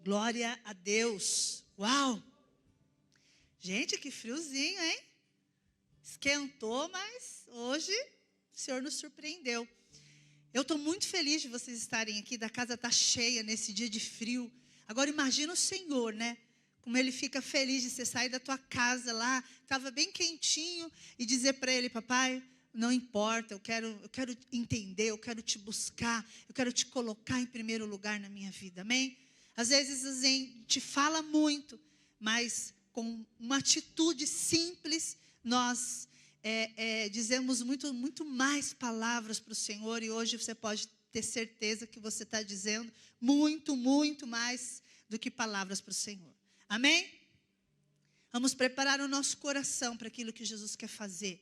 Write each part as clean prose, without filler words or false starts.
Glória a Deus. Uau! Gente, que friozinho, hein? Esquentou, mas hoje o Senhor nos surpreendeu. Eu estou muito feliz de vocês estarem aqui, da casa está cheia nesse dia de frio. Agora imagina o Senhor, né? Como Ele fica feliz de você sair da tua casa lá, estava bem quentinho, e dizer para Ele: papai, não importa, eu quero entender, eu quero te buscar, eu quero te colocar em primeiro lugar na minha vida, amém? Às vezes a gente fala muito, mas com uma atitude simples, nós dizemos muito mais palavras para o Senhor, e hoje você pode ter certeza que você está dizendo muito mais do que palavras para o Senhor. Amém? Vamos preparar o nosso coração para aquilo que Jesus quer fazer.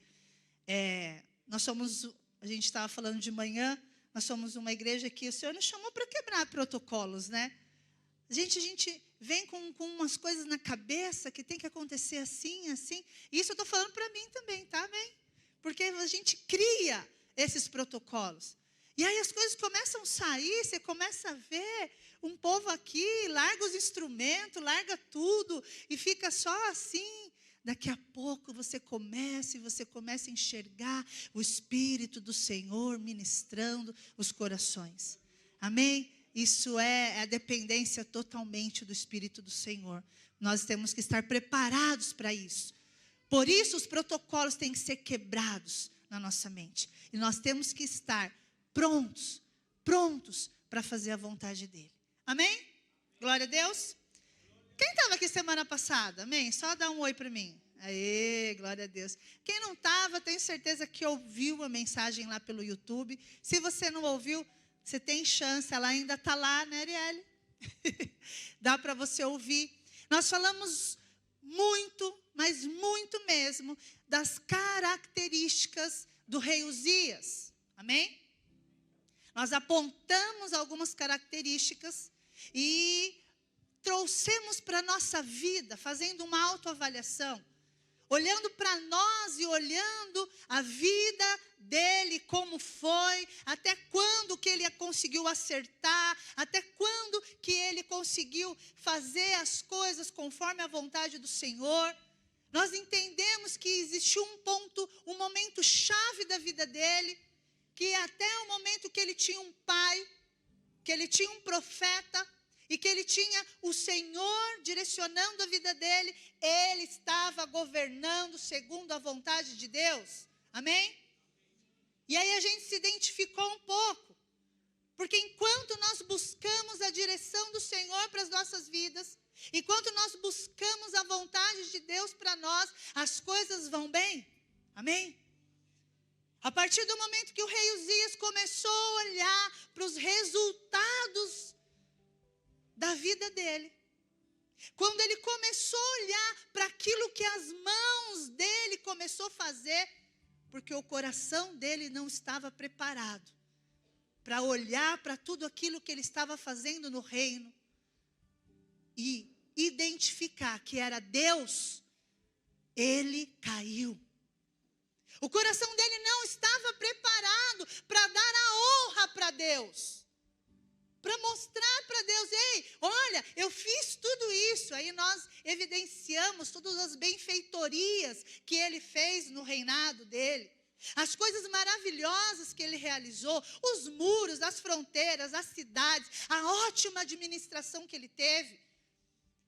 A gente estava falando de manhã, nós somos uma igreja que o Senhor nos chamou para quebrar protocolos, né? A gente vem com umas coisas na cabeça que tem que acontecer assim. E isso eu estou falando para mim também, tá? Amém? Porque a gente cria esses protocolos. E aí as coisas começam a sair, você começa a ver um povo aqui, larga os instrumentos, larga tudo e fica só assim. Daqui a pouco você começa a enxergar o Espírito do Senhor ministrando os corações. Amém? Isso é a dependência totalmente do Espírito do Senhor. Nós temos que estar preparados para isso. Por isso os protocolos têm que ser quebrados na nossa mente. E nós temos que estar prontos para fazer a vontade dEle. Amém? Glória a Deus. Quem estava aqui semana passada? Amém? Só dá um oi para mim. Aê, glória a Deus. Quem não estava, tenho certeza que ouviu a mensagem lá pelo YouTube. Se você não ouviu, você tem chance, ela ainda está lá, né, Arielle? Dá para você ouvir. Nós falamos muito, mas muito mesmo, das características do rei Uzias. Amém? Nós apontamos algumas características e trouxemos para a nossa vida, fazendo uma autoavaliação, olhando para nós e olhando a vida dele, como foi, até quando que ele conseguiu acertar, até quando que ele conseguiu fazer as coisas conforme a vontade do Senhor. Nós entendemos que existiu um momento chave da vida dele, que até o momento que ele tinha um pai, que ele tinha um profeta, e que ele tinha o Senhor direcionando a vida dele, ele estava governando segundo a vontade de Deus. Amém? E aí a gente se identificou um pouco, porque enquanto nós buscamos a direção do Senhor para as nossas vidas, enquanto nós buscamos a vontade de Deus para nós, as coisas vão bem. Amém? A partir do momento que o rei Uzias começou a olhar para os resultados da vida dele, quando ele começou a olhar para aquilo que as mãos dele começou a fazer, porque o coração dele não estava preparado para olhar para tudo aquilo que ele estava fazendo no reino e identificar que era Deus, ele caiu. O coração dele não estava preparado para dar a honra para Deus, para mostrar para Deus: ei, olha, eu fiz tudo isso. Aí nós evidenciamos todas as benfeitorias que ele fez no reinado dele, as coisas maravilhosas que ele realizou, os muros, as fronteiras, as cidades, a ótima administração que ele teve.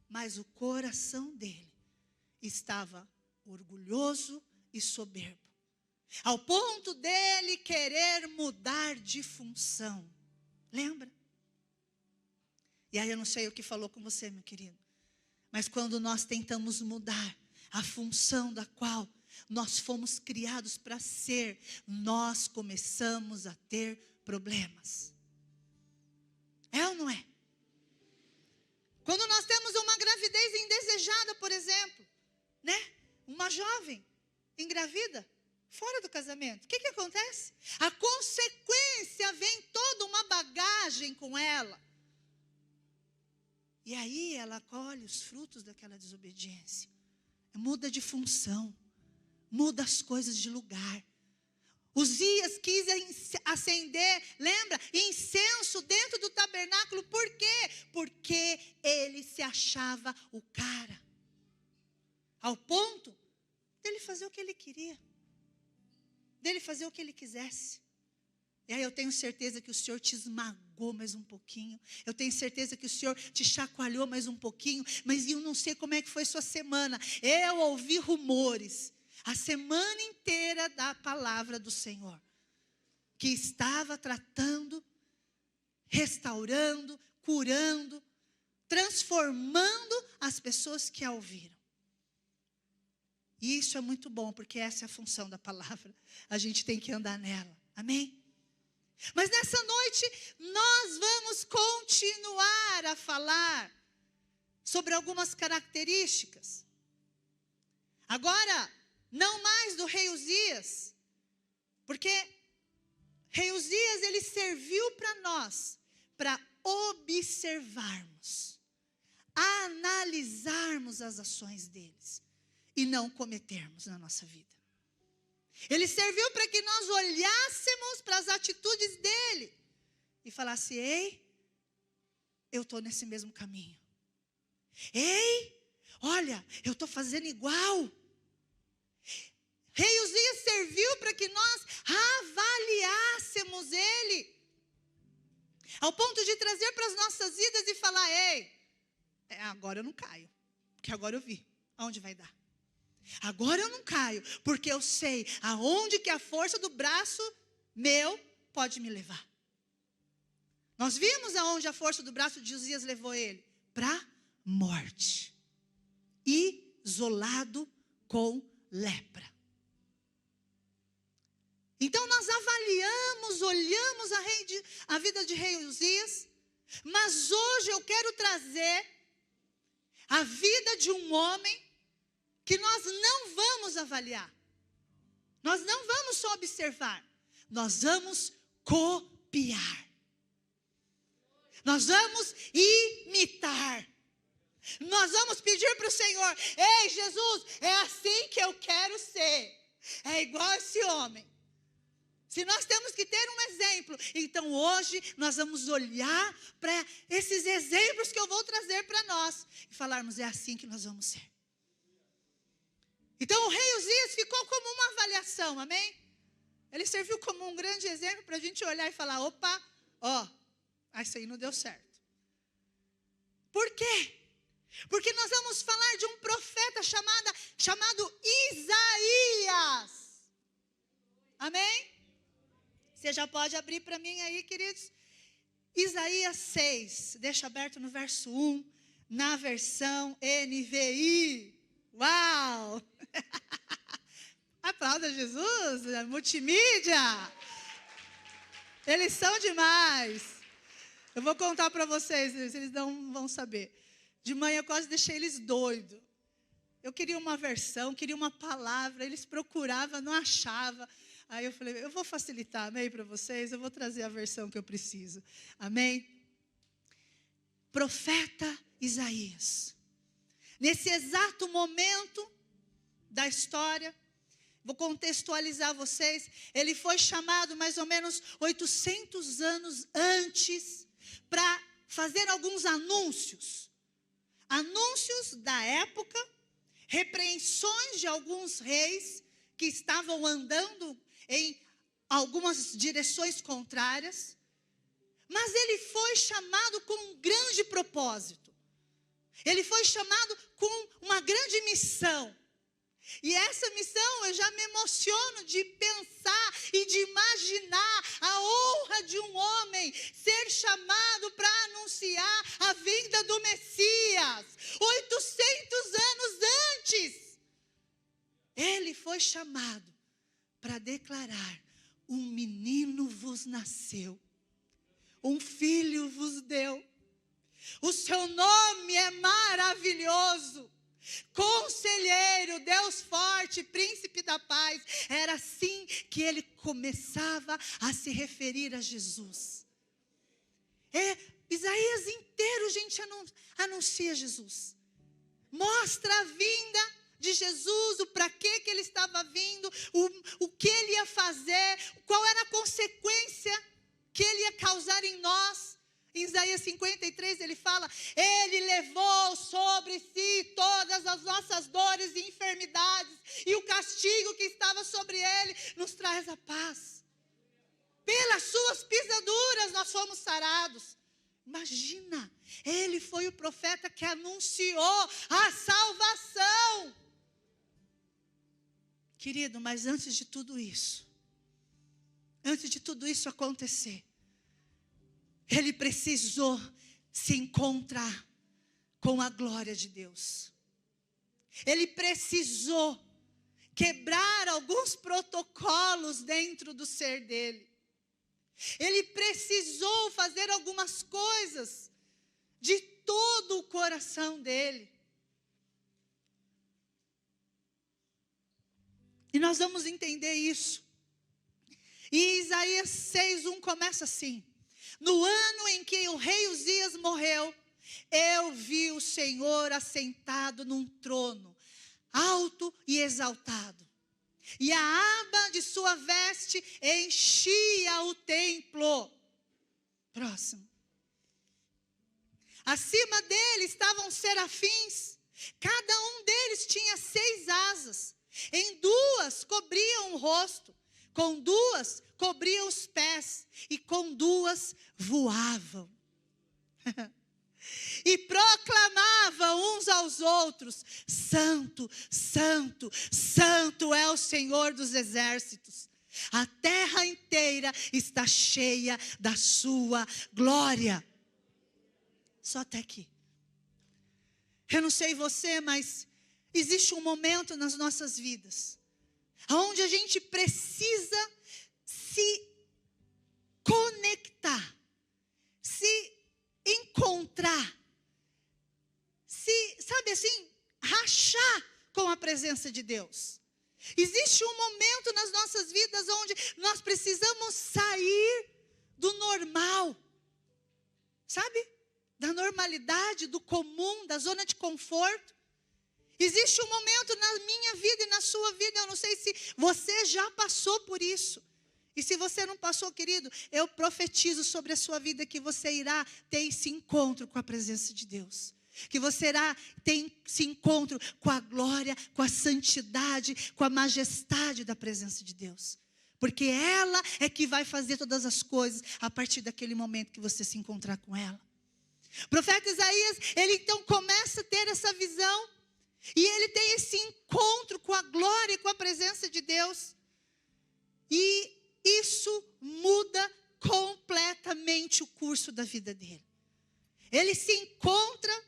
Mas o coração dele estava orgulhoso e soberbo, ao ponto dele querer mudar de função. Lembra? E aí eu não sei o que falou com você, meu querido, mas quando nós tentamos mudar a função da qual nós fomos criados para ser, nós começamos a ter problemas. É ou não é? Quando nós temos uma gravidez indesejada, por exemplo, né? Uma jovem engravida fora do casamento, o que acontece? A consequência vem toda uma bagagem com ela. E aí ela colhe os frutos daquela desobediência. Muda de função, muda as coisas de lugar. Uzias quis acender, lembra? Incenso dentro do tabernáculo. Por quê? Porque ele se achava o cara. Ao ponto dele fazer o que ele queria. Dele fazer o que ele quisesse. E aí eu tenho certeza que o Senhor te esmagou mais um pouquinho. Eu tenho certeza que o Senhor te chacoalhou mais um pouquinho. Mas eu não sei como é que foi sua semana. Eu ouvi rumores a semana inteira da palavra do Senhor, que estava tratando, restaurando, curando, transformando as pessoas que a ouviram. E isso é muito bom, porque essa é a função da palavra. A gente tem que andar nela. Amém? Mas nessa noite, nós vamos continuar a falar sobre algumas características. Agora, não mais do rei Uzias, porque rei Uzias, ele serviu para nós, para observarmos, analisarmos as ações deles e não cometermos na nossa vida. Ele serviu para que nós olhássemos para as atitudes dele e falasse: ei, eu estou nesse mesmo caminho. Ei, olha, eu estou fazendo igual. Rei Uzias serviu para que nós avaliássemos ele, ao ponto de trazer para as nossas vidas e falar: ei, agora eu não caio, porque agora eu vi aonde vai dar. Agora eu não caio, porque eu sei aonde que a força do braço meu pode me levar. Nós vimos aonde a força do braço de Uzias levou ele, para morte, isolado com lepra. Então nós avaliamos, olhamos a vida de rei Uzias, mas hoje eu quero trazer a vida de um homem que nós não vamos avaliar. Nós não vamos só observar, nós vamos copiar. Nós vamos imitar. Nós vamos pedir para o Senhor: ei, Jesus, é assim que eu quero ser. É igual esse homem. Se nós temos que ter um exemplo, então hoje nós vamos olhar para esses exemplos que eu vou trazer para nós e falarmos: é assim que nós vamos ser. Então o rei Uzias ficou como uma avaliação, amém? Ele serviu como um grande exemplo para a gente olhar e falar: opa, isso aí não deu certo. Por quê? Porque nós vamos falar de um profeta chamado Isaías. Amém? Você já pode abrir para mim aí, queridos. Isaías 6, deixa aberto no verso 1, na versão NVI. Uau! Aplauda Jesus, multimídia. Eles são demais. Eu vou contar para vocês, eles não vão saber. De manhã eu quase deixei eles doidos. Eu queria uma versão, queria uma palavra, eles procuravam, não achavam. Aí eu falei: eu vou facilitar, amém, para vocês, eu vou trazer a versão que eu preciso. Amém? Profeta Isaías. Nesse exato momento da história, vou contextualizar vocês, ele foi chamado mais ou menos 800 anos antes para fazer alguns anúncios. Anúncios da época, repreensões de alguns reis que estavam andando em algumas direções contrárias. Mas ele foi chamado com um grande propósito. Ele foi chamado com uma grande missão. E essa missão eu já me emociono de pensar e de imaginar a honra de um homem ser chamado para anunciar a vinda do Messias. 800 anos antes, ele foi chamado para declarar: um menino vos nasceu, um filho vos deu. O seu nome é maravilhoso, Conselheiro, Deus forte, Príncipe da paz. Era assim que ele começava a se referir a Jesus. Isaías inteiro, gente, anuncia Jesus. Mostra a vinda de de Jesus, o para que ele estava vindo, o que ele ia fazer, qual era a consequência que ele ia causar em nós. Em Isaías 53 ele fala: ele levou sobre si todas as nossas dores e enfermidades, e o castigo que estava sobre ele nos traz a paz. Pelas suas pisaduras nós fomos sarados. Imagina, ele foi o profeta que anunciou a salvação. Querido, mas antes de tudo isso acontecer, ele precisou se encontrar com a glória de Deus. Ele precisou quebrar alguns protocolos dentro do ser dele. Ele precisou fazer algumas coisas de todo o coração dele. E nós vamos entender isso. E Isaías 6:1 começa assim: no ano em que o rei Uzias morreu, eu vi o Senhor assentado num trono, alto e exaltado. E a aba de sua veste enchia o templo. Próximo. Acima dele estavam serafins. Cada um deles tinha 6 asas. Em 2 cobriam o rosto, com 2 cobriam os pés, e com 2 voavam. E proclamavam uns aos outros: Santo, Santo, Santo é o Senhor dos exércitos. A terra inteira está cheia da sua glória. Só até aqui. Eu não sei você, mas existe um momento nas nossas vidas onde a gente precisa se conectar, se encontrar, sabe assim, rachar com a presença de Deus. Existe um momento nas nossas vidas onde nós precisamos sair do normal, sabe? Da normalidade, do comum, da zona de conforto. Existe um momento na minha vida e na sua vida, eu não sei se você já passou por isso. E se você não passou, querido, eu profetizo sobre a sua vida que você irá ter esse encontro com a presença de Deus. Que você irá ter esse encontro com a glória, com a santidade, com a majestade da presença de Deus. Porque ela é que vai fazer todas as coisas a partir daquele momento que você se encontrar com ela. O profeta Isaías, ele então começa a ter essa visão. E ele tem esse encontro com a glória e com a presença de Deus. E isso muda completamente o curso da vida dele. Ele se encontra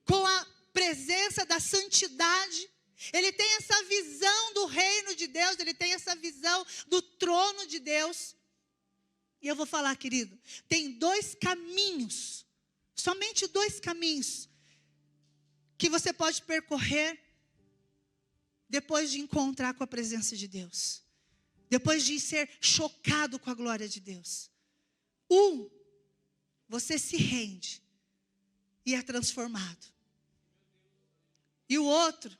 com a presença da santidade. Ele tem essa visão do reino de Deus. Ele tem essa visão do trono de Deus. E eu vou falar, querido, tem 2 caminhos, somente 2 caminhos, que você pode percorrer depois de encontrar com a presença de Deus. Depois de ser chocado com a glória de Deus. Você se rende e é transformado. E o outro,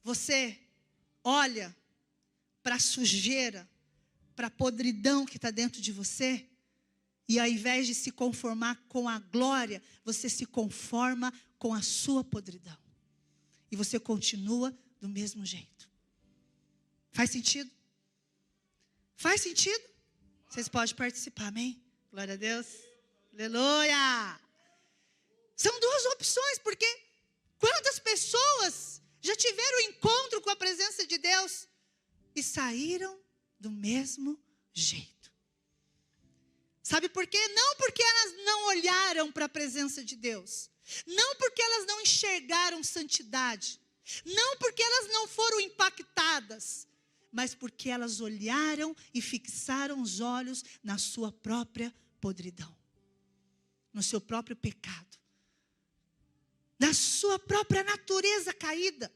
você olha para a sujeira, para a podridão que está dentro de você, e ao invés de se conformar com a glória, você se conforma com a sua podridão. E você continua do mesmo jeito. Faz sentido? Faz sentido? Vocês podem participar, amém? Glória a Deus. Aleluia! São 2 opções, porque quantas pessoas já tiveram encontro com a presença de Deus e saíram do mesmo jeito? Sabe por quê? Não porque elas não olharam para a presença de Deus. Não porque elas não enxergaram santidade. Não porque elas não foram impactadas. Mas porque elas olharam e fixaram os olhos na sua própria podridão. No seu próprio pecado. Na sua própria natureza caída.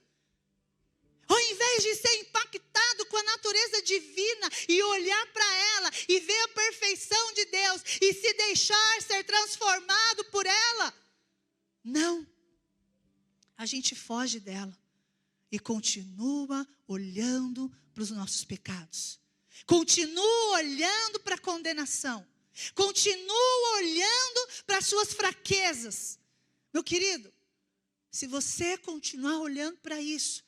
Ao invés de ser impactado com a natureza divina e olhar para ela e ver a perfeição de Deus e se deixar ser transformado por ela. Não. A gente foge dela. e continua olhando para os nossos pecados. Continua olhando para a condenação. Continua olhando para as suas fraquezas. Meu querido, se você continuar olhando para isso,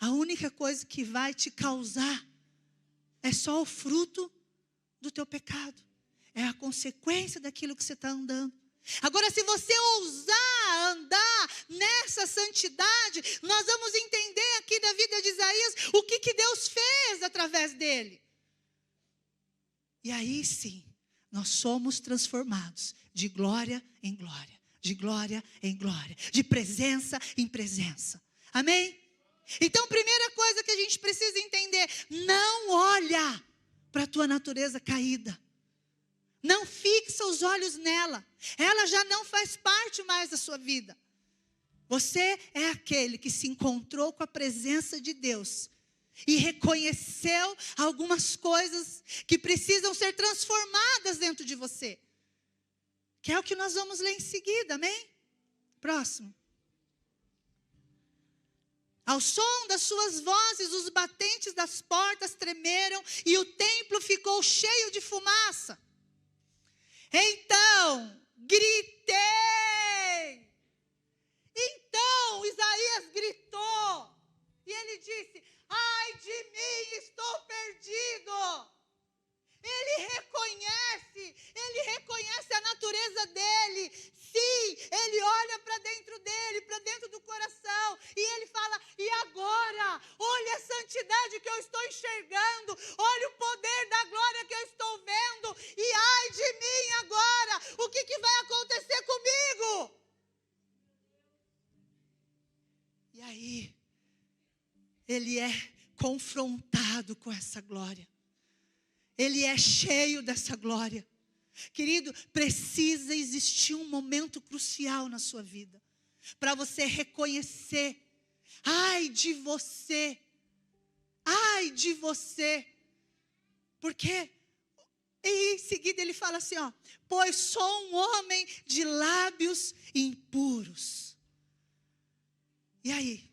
a única coisa que vai te causar é só o fruto do teu pecado. É a consequência daquilo que você está andando. Agora, se você ousar andar nessa santidade, nós vamos entender aqui da vida de Isaías o que Deus fez através dele. E aí sim, nós somos transformados de glória em glória, de glória em glória, de presença em presença. Amém? Então, primeira coisa que a gente precisa entender, não olha para a tua natureza caída. Não fixa os olhos nela. Ela já não faz parte mais da sua vida. Você é aquele que se encontrou com a presença de Deus e reconheceu algumas coisas que precisam ser transformadas dentro de você. Que é o que nós vamos ler em seguida, amém? Próximo. Ao som das suas vozes, os batentes das portas tremeram e o templo ficou cheio de fumaça. Então, gritei. Então, Isaías gritou. E ele disse, ai de mim, estou perdido. Ele reconhece a natureza dele. Sim, ele olha para dentro dele, para dentro do coração. E ele fala, e agora? Olha a santidade que eu estou enxergando. Olha o poder da glória que eu estou vendo. E ai de mim agora, o que vai acontecer comigo? E aí, ele é confrontado com essa glória. Ele é cheio dessa glória. Querido, precisa existir um momento crucial na sua vida, para você reconhecer, ai de você, porque e em seguida ele fala assim, ó, pois sou um homem de lábios impuros. E aí?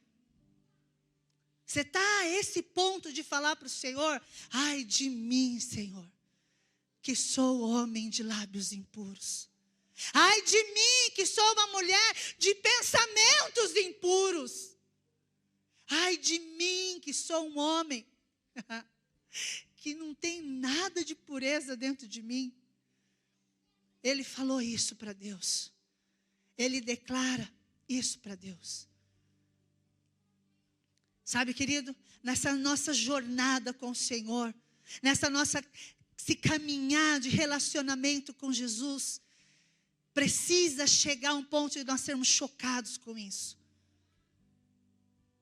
Você está a esse ponto de falar para o Senhor, ai de mim, Senhor, que sou homem de lábios impuros. Ai de mim, que sou uma mulher de pensamentos impuros. Ai de mim, que sou um homem que não tem nada de pureza dentro de mim. Ele falou isso para Deus. Ele declara isso para Deus. Sabe, querido, nessa nossa jornada com o Senhor, nessa nossa se caminhar de relacionamento com Jesus, precisa chegar a um ponto de nós sermos chocados com isso.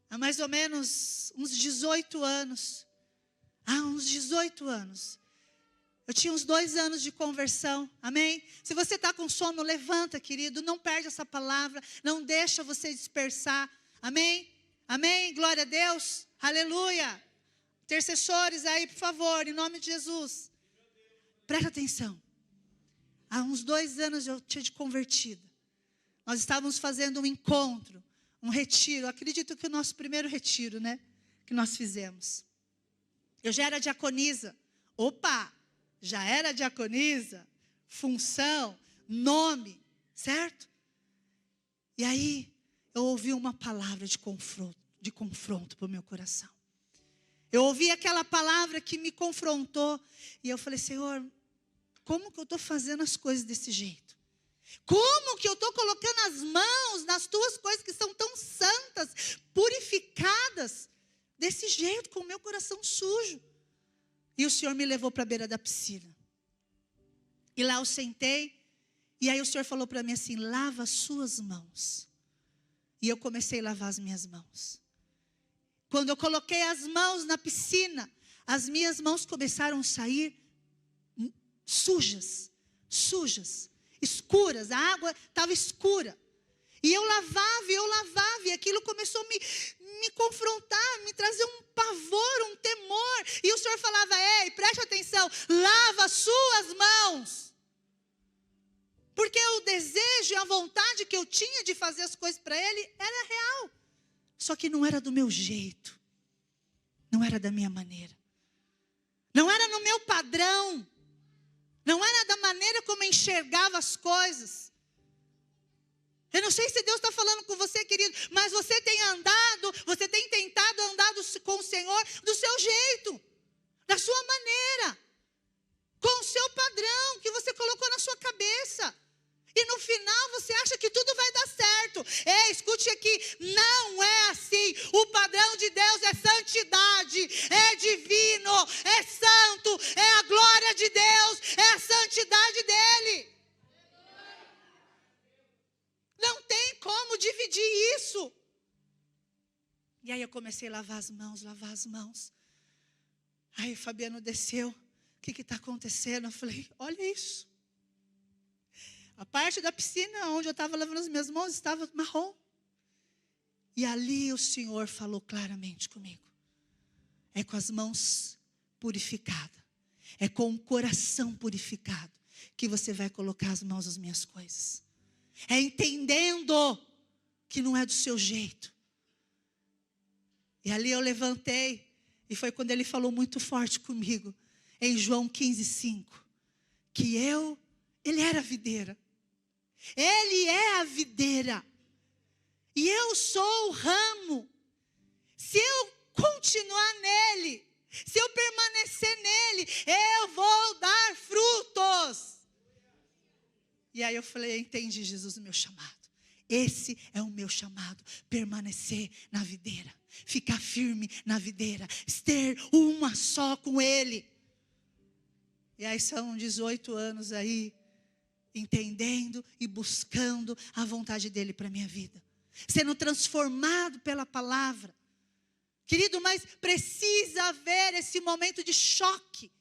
Há mais ou menos uns 18 anos, eu tinha uns 2 anos de conversão, amém? Se você está com sono, levanta, querido, não perde essa palavra, não deixa você dispersar, amém? Amém, glória a Deus, aleluia. Intercessores aí, por favor, em nome de Jesus. Presta atenção. Há uns 2 anos eu tinha de convertido. Nós estávamos fazendo um encontro, um retiro. Acredito que o nosso primeiro retiro, né? Que nós fizemos. Eu já era diaconisa. Já era diaconisa. Função, nome, certo? E aí, eu ouvi uma palavra de confronto para o meu coração. Eu ouvi aquela palavra que me confrontou. E eu falei, Senhor, como que eu estou fazendo as coisas desse jeito? Como que eu estou colocando as mãos nas tuas coisas que são tão santas, purificadas, desse jeito, com o meu coração sujo? E o Senhor me levou para a beira da piscina. E lá eu sentei. E aí o Senhor falou para mim assim, lava as suas mãos. E eu comecei a lavar as minhas mãos. Quando eu coloquei as mãos na piscina, as minhas mãos começaram a sair sujas, escuras. A água estava escura. E eu lavava, e aquilo começou a me confrontar, me trazer um pavor, um temor. E o Senhor falava, ei, preste atenção, lava as suas mãos. Porque o desejo e a vontade que eu tinha de fazer as coisas para Ele era real. Só que não era do meu jeito. Não era da minha maneira. Não era no meu padrão. Não era da maneira como eu enxergava as coisas. Eu não sei se Deus está falando com você, querido, mas você tem andado, você tem tentado andar com o Senhor do seu jeito, da sua maneira, com o seu padrão que você colocou na sua cabeça. E no final você acha que tudo vai dar certo. Escute aqui, não é assim. O padrão de Deus é santidade, é divino, é santo, é a glória de Deus, é a santidade dele. Não tem como dividir isso. E aí eu comecei a lavar as mãos. Aí o Fabiano desceu. O que está acontecendo? Eu falei, olha isso. A parte da piscina onde eu estava lavando as minhas mãos estava marrom. E ali o Senhor falou claramente comigo. É com as mãos purificadas. É com o coração purificado que você vai colocar as mãos nas minhas coisas. É entendendo que não é do seu jeito. E ali eu levantei. E foi quando ele falou muito forte comigo. Em João 15:5. Que ele era a videira. Ele é a videira. E eu sou o ramo. Se eu continuar nele, se eu permanecer nele, eu vou dar frutos. E aí eu falei, entendi, Jesus, o meu chamado. Esse é o meu chamado. Permanecer na videira. Ficar firme na videira. Ter uma só com ele. E aí são 18 anos aí. Entendendo e buscando a vontade dele para a minha vida. Sendo transformado pela palavra. Querido, mas precisa haver esse momento de choque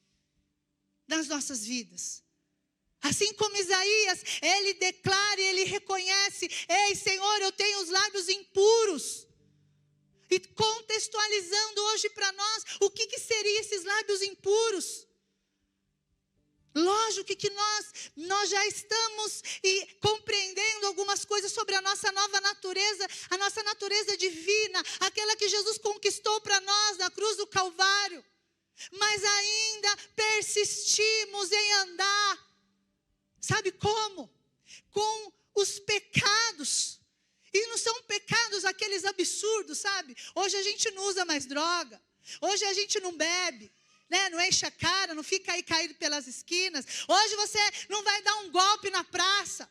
nas nossas vidas. Assim como Isaías, ele declara e ele reconhece: ei, Senhor, eu tenho os lábios impuros. E contextualizando hoje para nós, o que seriam esses lábios impuros? Lógico que nós já estamos compreendendo algumas coisas sobre a nossa nova natureza, a nossa natureza divina, aquela que Jesus conquistou para nós na cruz do Calvário. Mas ainda persistimos em andar. Sabe como? Com os pecados. E não são pecados aqueles absurdos, sabe? Hoje a gente não usa mais droga. Hoje a gente não bebe. Não enche a cara, não fica aí caído pelas esquinas. Hoje você não vai dar um golpe na praça.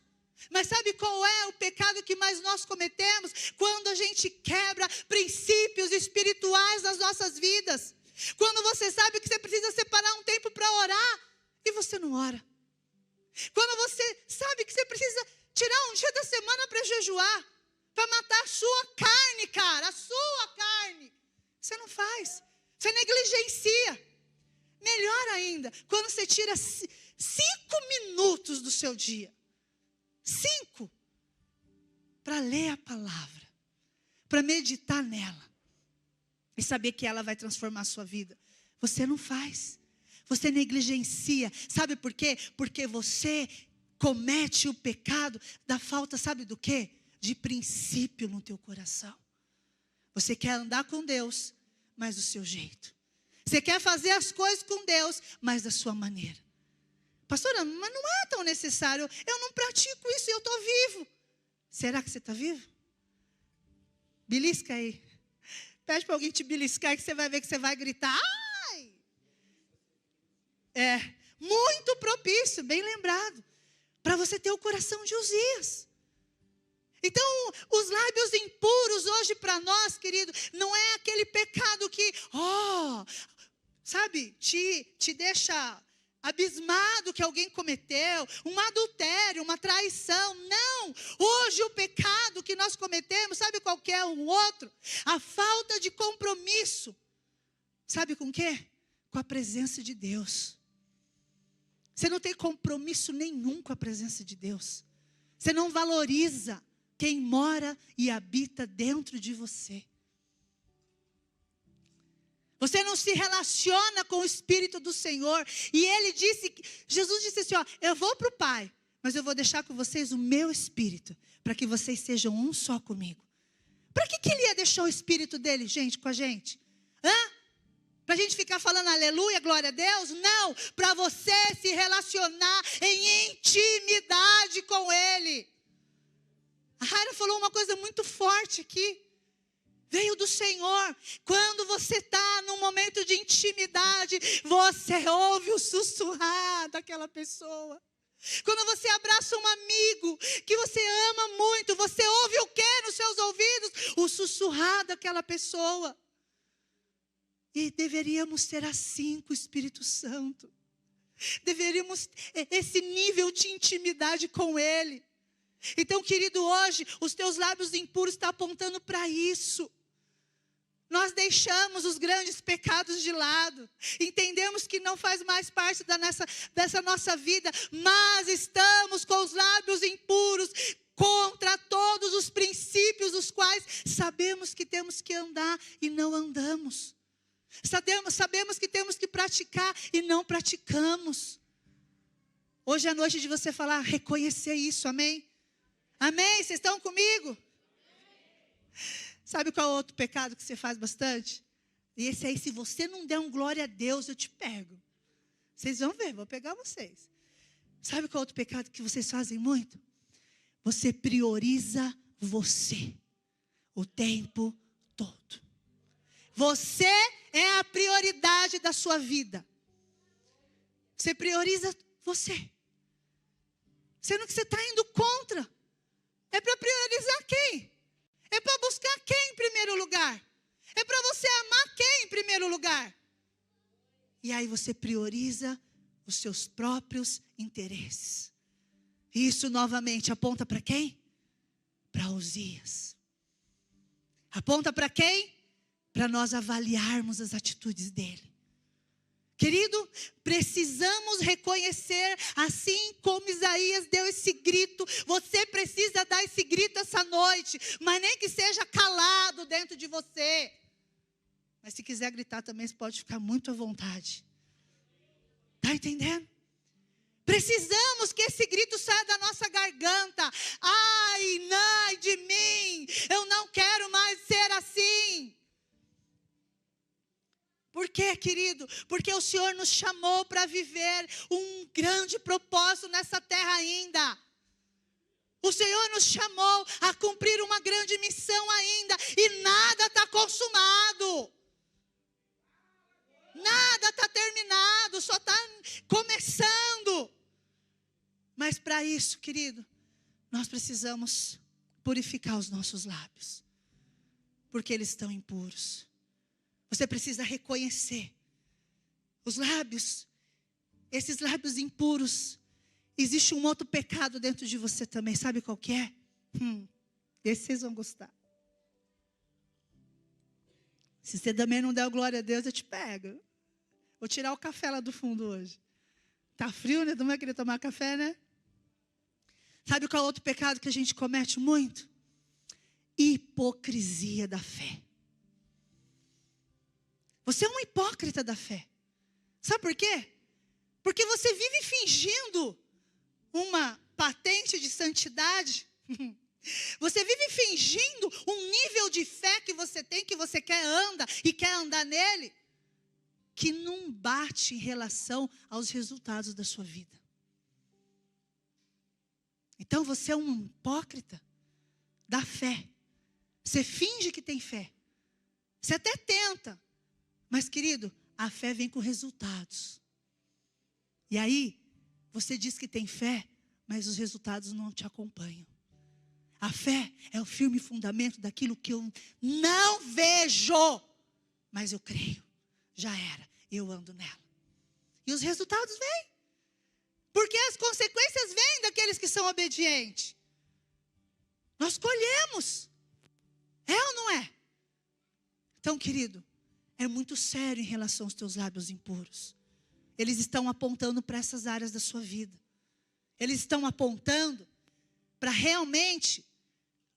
Mas sabe qual é o pecado que mais nós cometemos? Quando a gente quebra princípios espirituais das nossas vidas. Quando você sabe que você precisa separar um tempo para orar e você não ora. Quando você sabe que você precisa tirar um dia da semana para jejuar, para matar a sua carne, cara, a sua carne. Você não faz, você negligencia. Melhor ainda, quando você tira 5 minutos do seu dia. 5. Para ler a palavra. Para meditar nela. E saber que ela vai transformar a sua vida. Você não faz. Você negligencia. Sabe por quê? Porque você comete o pecado da falta, sabe do quê? De princípio no teu coração. Você quer andar com Deus, mas do seu jeito. Você quer fazer as coisas com Deus, mas da sua maneira. Pastora, mas não é tão necessário. Eu não pratico isso e eu estou vivo. Será que você está vivo? Belisca aí. Pede para alguém te beliscar que você vai ver que você vai gritar. Ai! É muito propício, bem lembrado. Para você ter o coração de Uzias. Então, os lábios impuros hoje para nós, querido, não é aquele pecado que, sabe, te deixa abismado que alguém cometeu, um adultério, uma traição. Não, hoje o pecado que nós cometemos, sabe qual que é o outro? A falta de compromisso. Sabe com o quê? Com a presença de Deus. Você não tem compromisso nenhum com a presença de Deus. Você não valoriza quem mora e habita dentro de você. Você não se relaciona com o Espírito do Senhor. E Jesus disse assim, eu vou para o Pai, mas eu vou deixar com vocês o meu Espírito, para que vocês sejam um só comigo. Para que ele ia deixar o Espírito dele, gente, com a gente? Para a gente ficar falando aleluia, glória a Deus? Não, para você se relacionar em intimidade com Ele. A Raira falou uma coisa muito forte aqui. Veio do Senhor. Quando você está num momento de intimidade, você ouve o sussurrar daquela pessoa. Quando você abraça um amigo que você ama muito, você ouve o quê nos seus ouvidos? O sussurrar daquela pessoa. E deveríamos ter assim com o Espírito Santo. Deveríamos ter esse nível de intimidade com Ele. Então, querido, hoje, os teus lábios impuros estão apontando para isso. Nós deixamos os grandes pecados de lado. Entendemos que não faz mais parte dessa nossa vida. Mas estamos com os lábios impuros contra todos os princípios os quais sabemos que temos que andar e não andamos. Sabemos que temos que praticar e não praticamos. Hoje é a noite de você falar, reconhecer isso, amém? Amém? Vocês estão comigo? Sabe qual é o outro pecado que você faz bastante? E esse aí, se você não der um glória a Deus, eu te pego. Vocês vão ver, vou pegar vocês. Sabe qual é o outro pecado que vocês fazem muito? Você prioriza você o tempo todo. Você é a prioridade da sua vida. Você prioriza você. Sendo que você está indo contra. É para priorizar quem? É para buscar quem em primeiro lugar? É para você amar quem em primeiro lugar? E aí você prioriza os seus próprios interesses. E isso novamente aponta para quem? Para Uzias. Aponta para quem? Para nós avaliarmos as atitudes dele. Querido, precisamos reconhecer, assim como Isaías deu esse grito, você precisa dar esse grito essa noite, mas nem que seja calado dentro de você. Mas se quiser gritar também, você pode ficar muito à vontade. Está entendendo? Precisamos que esse grito saia da nossa garganta. Ai de mim, eu não quero mais ser assim. Por quê, querido? Porque o Senhor nos chamou para viver um grande propósito nessa terra ainda. O Senhor nos chamou a cumprir uma grande missão ainda. E nada está consumado. Nada está terminado, só está começando. Mas para isso, querido, nós precisamos purificar os nossos lábios. Porque eles estão impuros. Você precisa reconhecer os lábios, esses lábios impuros. Existe um outro pecado dentro de você também, sabe qual que é? Esse vocês vão gostar. Se você também não der glória a Deus, eu te pego. Vou tirar o café lá do fundo hoje. Tá frio, né? Não vai querer tomar café, né? Sabe qual é o outro pecado que a gente comete muito? Hipocrisia da fé. Você é um hipócrita da fé. Sabe por quê? Porque você vive fingindo uma patente de santidade. Você vive fingindo um nível de fé que você tem, que você quer andar nele, que não bate em relação aos resultados da sua vida. Então você é um hipócrita da fé. Você finge que tem fé. Você até tenta. Mas, querido, a fé vem com resultados. E aí, você diz que tem fé, mas os resultados não te acompanham. A fé é o firme fundamento daquilo que eu não vejo, mas eu creio. Já era, eu ando nela. E os resultados vêm. Porque as consequências vêm daqueles que são obedientes. Nós colhemos. É ou não é? Então, querido, é muito sério em relação aos teus lábios impuros. Eles estão apontando para essas áreas da sua vida. Eles estão apontando para realmente,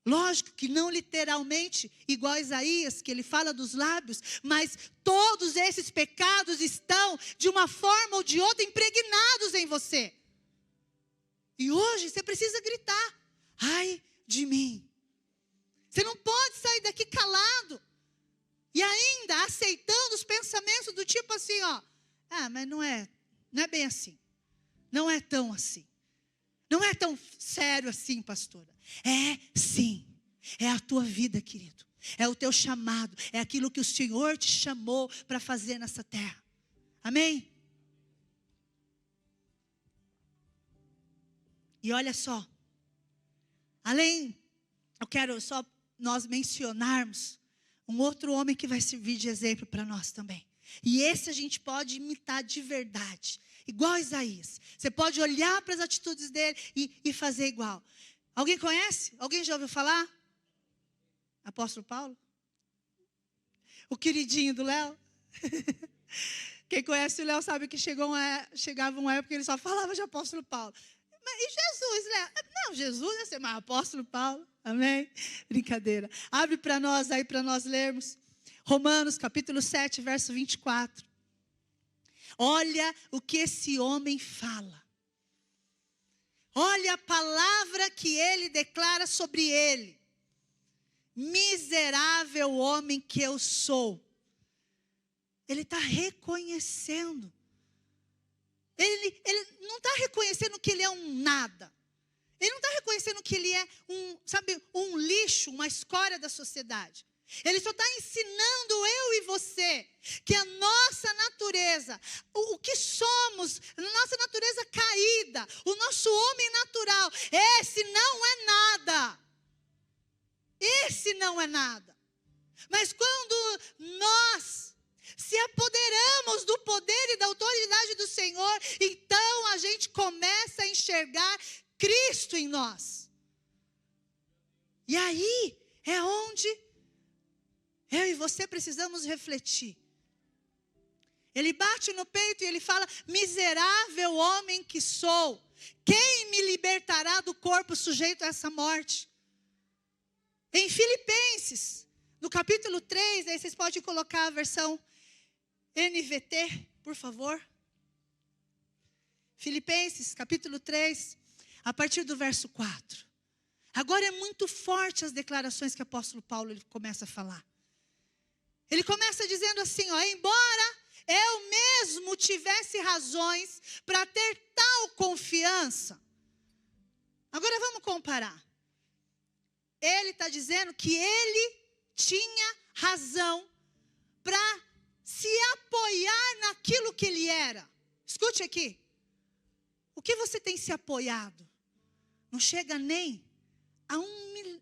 lógico que não literalmente, igual a Isaías, que ele fala dos lábios, mas todos esses pecados estão, de uma forma ou de outra, impregnados em você. E hoje você precisa gritar, ai de mim. Você não pode sair daqui calado. E ainda aceitando os pensamentos do tipo assim, ó. Mas não é bem assim. Não é tão assim. Não é tão sério assim, pastora. É sim. É a tua vida, querido. É o teu chamado. É aquilo que o Senhor te chamou para fazer nessa terra. Amém? E olha só. Eu quero só nós mencionarmos um outro homem que vai servir de exemplo para nós também. E esse a gente pode imitar de verdade. Igual a Isaías. Você pode olhar para as atitudes dele e fazer igual. Alguém conhece? Alguém já ouviu falar? Apóstolo Paulo? O queridinho do Léo? Quem conhece o Léo sabe que chegava uma época que ele só falava de apóstolo Paulo. E Jesus, né? Não, Jesus é ser mais apóstolo Paulo. Amém? Brincadeira. Abre para nós aí, para nós lermos. Romanos, capítulo 7, verso 24. Olha o que esse homem fala. Olha a palavra que ele declara sobre ele. Miserável homem que eu sou. Ele está reconhecendo. Ele não está reconhecendo que ele é um nada. Ele não está reconhecendo que ele é um lixo, uma escória da sociedade. Ele só está ensinando eu e você que a nossa natureza, o que somos, a nossa natureza caída, o nosso homem natural, esse não é nada. Esse não é nada. Mas quando nós se apoderamos do poder e da autoridade do Senhor, então a gente começa a enxergar Cristo em nós. E aí é onde eu e você precisamos refletir. Ele bate no peito e ele fala: miserável homem que sou, quem me libertará do corpo sujeito a essa morte? Em Filipenses, no capítulo 3, aí vocês podem colocar a versão NVT, por favor. Filipenses, capítulo 3, a partir do verso 4. Agora é muito forte as declarações que o apóstolo Paulo ele começa a falar. Ele começa dizendo assim, ó: embora eu mesmo tivesse razões para ter tal confiança. Agora vamos comparar. Ele está dizendo que ele tinha razão para se apoiar naquilo que ele era. Escute aqui. O que você tem se apoiado? Não chega nem a um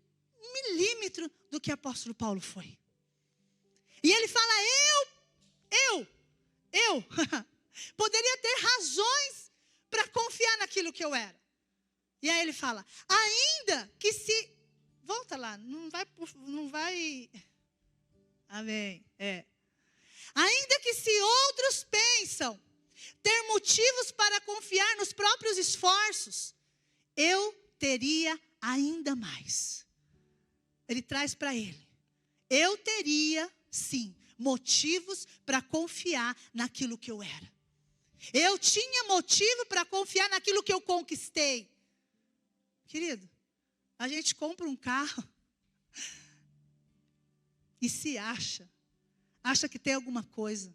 milímetro do que o apóstolo Paulo foi. E ele fala, eu poderia ter razões para confiar naquilo que eu era. E aí ele fala, ainda que se... Volta lá, não vai... Amém, Ainda que se outros pensam ter motivos para confiar nos próprios esforços, eu teria ainda mais. Ele traz para ele. Eu teria, sim, motivos para confiar naquilo que eu era. Eu tinha motivo para confiar naquilo que eu conquistei. Querido, a gente compra um carro e se acha que tem alguma coisa.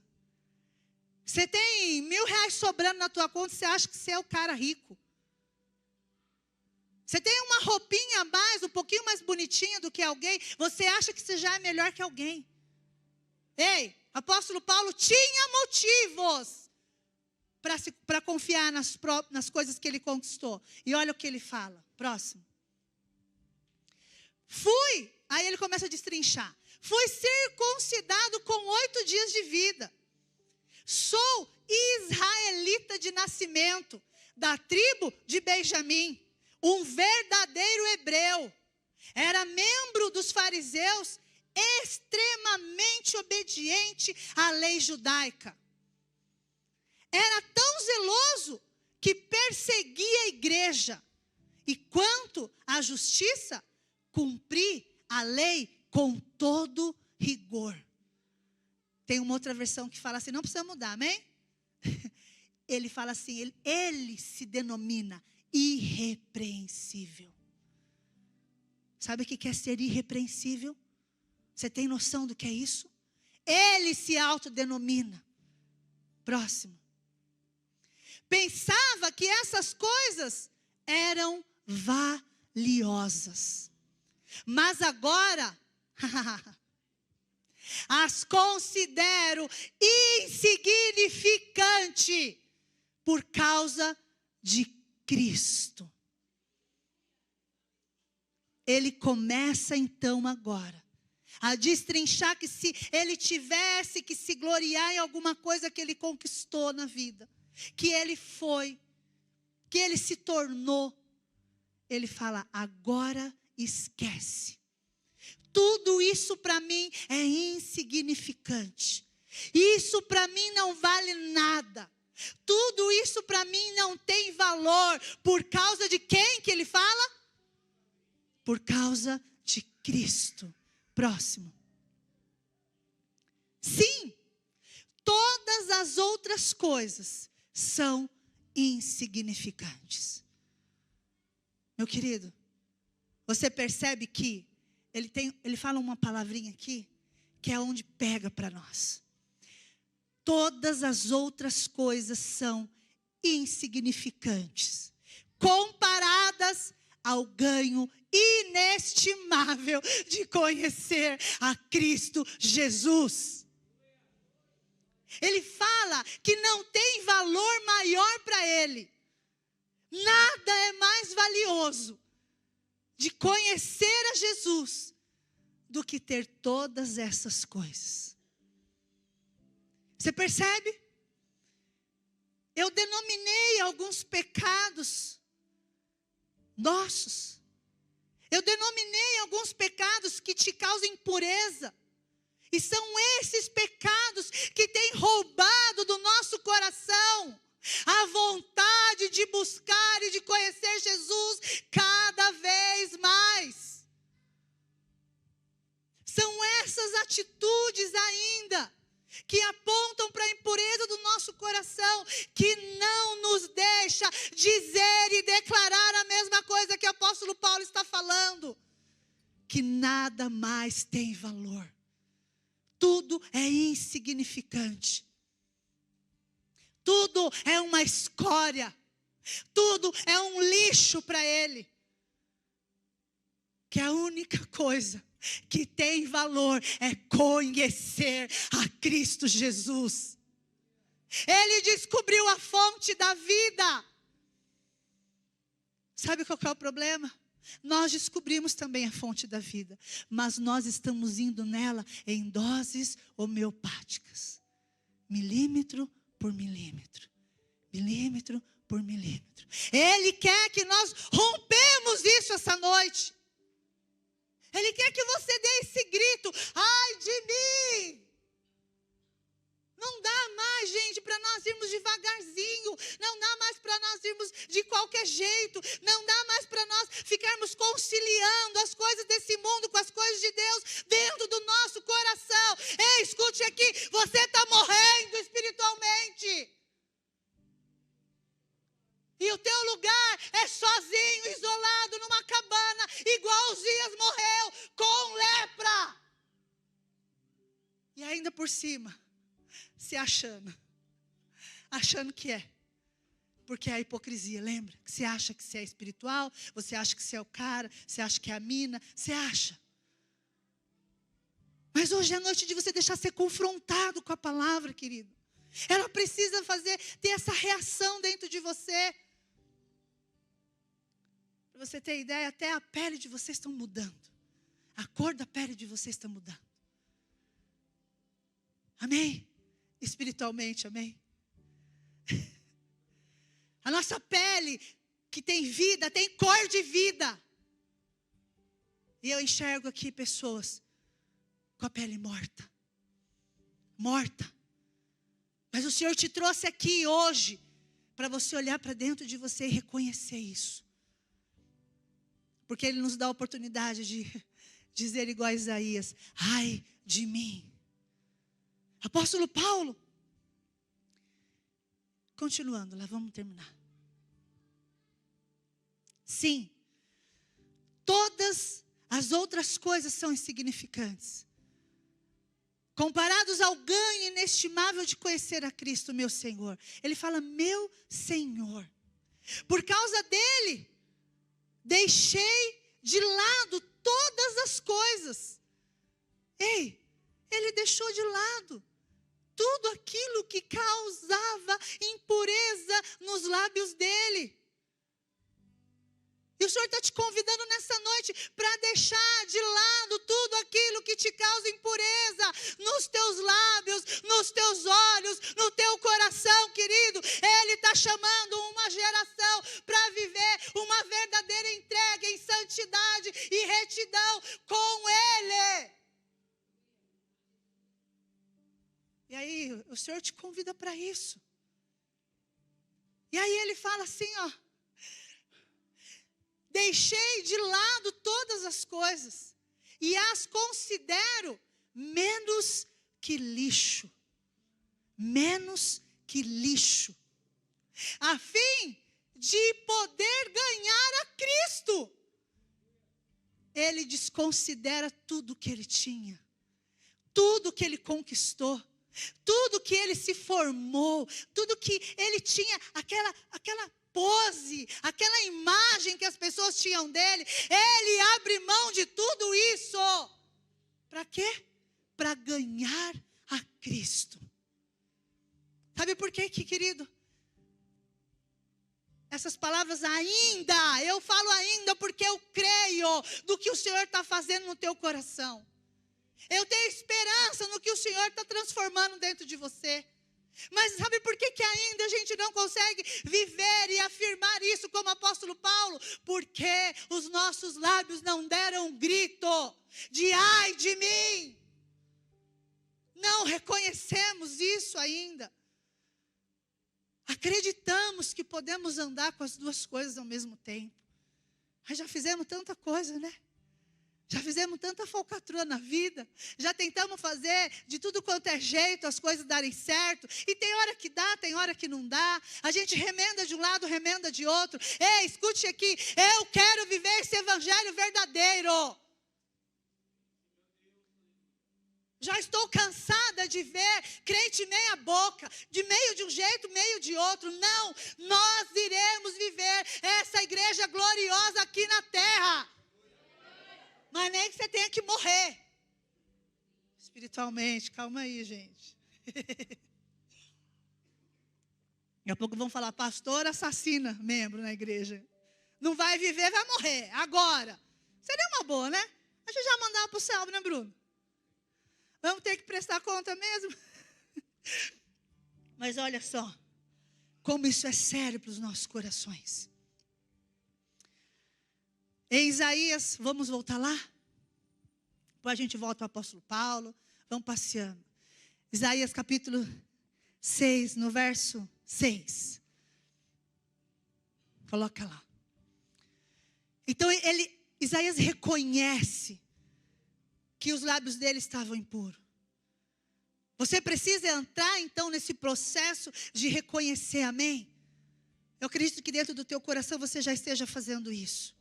Você tem R$1.000 sobrando na tua conta, você acha que você é o cara rico. Você tem uma roupinha a mais, um pouquinho mais bonitinha do que alguém, você acha que você já é melhor que alguém. Ei, apóstolo Paulo tinha motivos para confiar nas coisas que ele conquistou. E olha o que ele fala. Próximo. Aí ele começa a destrinchar. Fui circuncidado com 8 dias de vida. Sou israelita de nascimento, da tribo de Benjamim, um verdadeiro hebreu. Era membro dos fariseus, extremamente obediente à lei judaica. Era tão zeloso que perseguia a igreja. E quanto à justiça, cumpri a lei com todo rigor. Tem uma outra versão que fala assim, não precisa mudar, amém? Ele fala assim, ele se denomina irrepreensível. Sabe o que é ser irrepreensível? Você tem noção do que é isso? Ele se autodenomina. Próximo. Pensava que essas coisas eram valiosas. Mas agora, as considero insignificante por causa de Cristo. Ele começa então agora a destrinchar que se ele tivesse que se gloriar em alguma coisa que ele conquistou na vida, que ele foi, que ele se tornou, ele fala, agora esquece. Tudo isso para mim é insignificante. Isso para mim não vale nada. Tudo isso para mim não tem valor. Por causa de quem que ele fala? Por causa de Cristo. Próximo. Sim, todas as outras coisas são insignificantes. Meu querido, você percebe que ele fala uma palavrinha aqui, que é onde pega para nós. Todas as outras coisas são insignificantes, comparadas ao ganho inestimável de conhecer a Cristo Jesus. Ele fala que não tem valor maior para ele. Nada é mais valioso de conhecer a Jesus do que ter todas essas coisas. Você percebe? Eu denominei alguns pecados nossos. Eu denominei alguns pecados que te causam impureza. E são esses pecados que têm roubado do nosso coração a vontade de buscar e de conhecer Jesus cada vez mais. São essas atitudes ainda que apontam para a impureza do nosso coração, que não nos deixa dizer e declarar a mesma coisa que o apóstolo Paulo está falando, que nada mais tem valor. Tudo é insignificante. Tudo é uma escória. Tudo é um lixo para ele. Que a única coisa que tem valor é conhecer a Cristo Jesus. Ele descobriu a fonte da vida. Sabe qual que é o problema? Nós descobrimos também a fonte da vida, mas nós estamos indo nela em doses homeopáticas. Milímetro por milímetro. Milímetro por milímetro. Ele quer que nós rompemos isso essa noite. Ele quer que você dê esse grito, ai de mim. Não dá mais, gente, para nós irmos devagarzinho. Não dá mais para nós irmos de qualquer jeito. Não dá mais para nós ficarmos conciliando as coisas desse mundo com as coisas de Deus dentro do nosso coração. Ei, escute aqui, você está morrendo espiritualmente. E o teu lugar é sozinho, isolado, numa cabana, igual Uzias morreu, com lepra. E ainda por cima, se achando que é. Porque é a hipocrisia, lembra? Que você acha que você é espiritual, você acha que você é o cara, você acha que é a mina, você acha. Mas hoje é a noite de você deixar ser confrontado com a palavra, querido. Ela precisa ter essa reação dentro de você. Para você ter ideia, até a pele de vocês está mudando. A cor da pele de vocês está mudando. Amém? Espiritualmente, amém? A nossa pele, que tem vida, tem cor de vida. E eu enxergo aqui pessoas com a pele morta. Morta. Mas o Senhor te trouxe aqui hoje para você olhar para dentro de você e reconhecer isso. Porque Ele nos dá a oportunidade de dizer igual a Isaías, ai de mim. Apóstolo Paulo. Continuando, lá vamos terminar. Sim, todas as outras coisas são insignificantes. Comparados ao ganho inestimável de conhecer a Cristo, meu Senhor. Ele fala, meu Senhor. Por causa dele, deixei de lado todas as coisas. Ei, ele deixou de lado tudo aquilo que causava impureza nos lábios dele. E o Senhor está te convidando nessa noite para deixar de lado tudo aquilo que te causa impureza nos teus lábios, nos teus olhos, no teu coração, querido. Ele está chamando uma geração para viver uma verdadeira entrega em santidade e retidão com Ele. E aí, o Senhor te convida para isso. E aí ele fala assim, ó. Deixei de lado todas as coisas e as considero menos que lixo. Menos que lixo. A fim de poder ganhar a Cristo. Ele desconsidera tudo que ele tinha. Tudo que ele conquistou. Tudo que ele se formou. Tudo que ele tinha, aquela pose, aquela imagem que as pessoas tinham dele, ele abre mão de tudo isso. Para quê? Para ganhar a Cristo. Sabe por quê, querido? Essas palavras ainda, eu falo ainda porque eu creio do que o Senhor está fazendo no teu coração. Eu tenho esperança no que o Senhor está transformando dentro de você. Mas sabe por que ainda a gente não consegue viver e afirmar isso como o apóstolo Paulo? Porque os nossos lábios não deram um grito de ai de mim. Não reconhecemos isso ainda. Acreditamos que podemos andar com as duas coisas ao mesmo tempo. Mas já fizemos tanta coisa, né? Já fizemos tanta falcatrua na vida. Já tentamos fazer de tudo quanto é jeito as coisas darem certo. E tem hora que dá, tem hora que não dá. A gente remenda de um lado, remenda de outro. Ei, escute aqui. Eu quero viver esse evangelho verdadeiro. Já estou cansada de ver crente meia boca. De meio de um jeito, meio de outro. Não, nós iremos viver essa igreja gloriosa aqui na terra. Mas nem que você tenha que morrer. Espiritualmente, calma aí, gente. Daqui a pouco vão falar, pastor assassina membro na igreja. Não vai viver, vai morrer, agora. Seria uma boa, né? A gente já mandava para o céu, né, Bruno? Vamos ter que prestar conta mesmo? Mas olha só, como isso é sério para os nossos corações. Em Isaías, vamos voltar lá? Depois a gente volta ao apóstolo Paulo, vamos passeando. Isaías capítulo 6, no verso 6. Coloca lá. Então Isaías reconhece que os lábios dele estavam impuros. Você precisa entrar então nesse processo de reconhecer, amém? Eu acredito que dentro do teu coração você já esteja fazendo isso.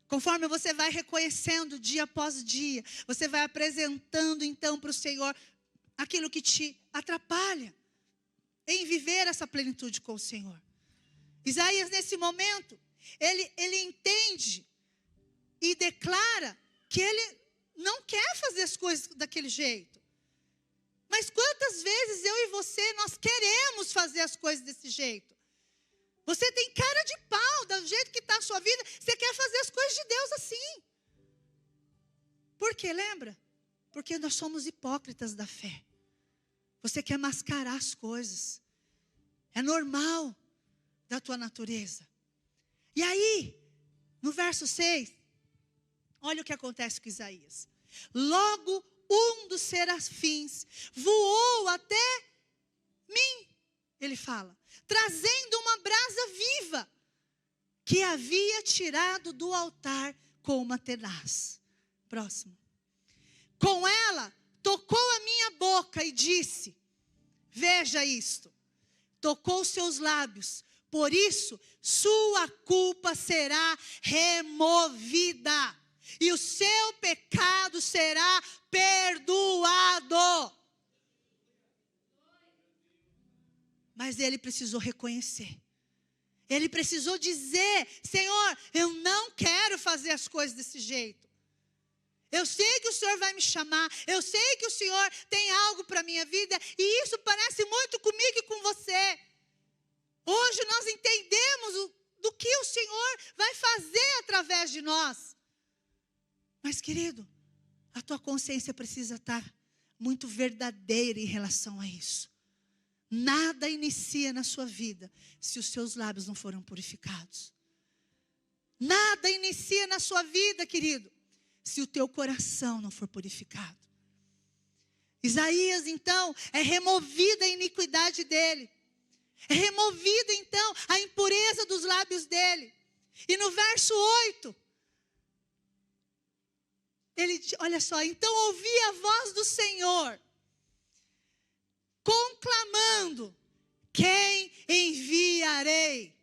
Conforme você vai reconhecendo dia após dia, você vai apresentando então para o Senhor aquilo que te atrapalha em viver essa plenitude com o Senhor. Isaías, nesse momento, ele entende e declara que ele não quer fazer as coisas daquele jeito. Mas quantas vezes eu e você, nós queremos fazer as coisas desse jeito? Você tem cara de pau, do jeito que está a sua vida, você quer fazer as coisas de Deus assim. Por quê? Lembra? Porque nós somos hipócritas da fé. Você quer mascarar as coisas. É normal da tua natureza. E aí, no verso 6, olha o que acontece com Isaías. Logo um dos serafins voou até mim, ele fala, trazendo uma brasa viva que havia tirado do altar com uma tenaz. Próximo. Com ela, tocou a minha boca e disse, veja isto, tocou seus lábios, por isso sua culpa será removida. e o seu pecado será perdoado. Mas ele precisou reconhecer. Ele precisou dizer: Senhor, eu não quero fazer as coisas desse jeito. Eu sei que o Senhor vai me chamar. Eu sei que o Senhor tem algo para a minha vida. E isso parece muito comigo e com você. Hoje nós entendemos do que o Senhor vai fazer através de nós. Mas, querido, a tua consciência precisa estar muito verdadeira em relação a isso. Nada inicia na sua vida se os seus lábios não foram purificados. Nada inicia na sua vida, querido, se o teu coração não for purificado. Isaías, então, é removida a iniquidade dele. É removida, então, a impureza dos lábios dele. E no verso 8, ele, olha só, então ouvi a voz do Senhor, conclamando: quem enviarei?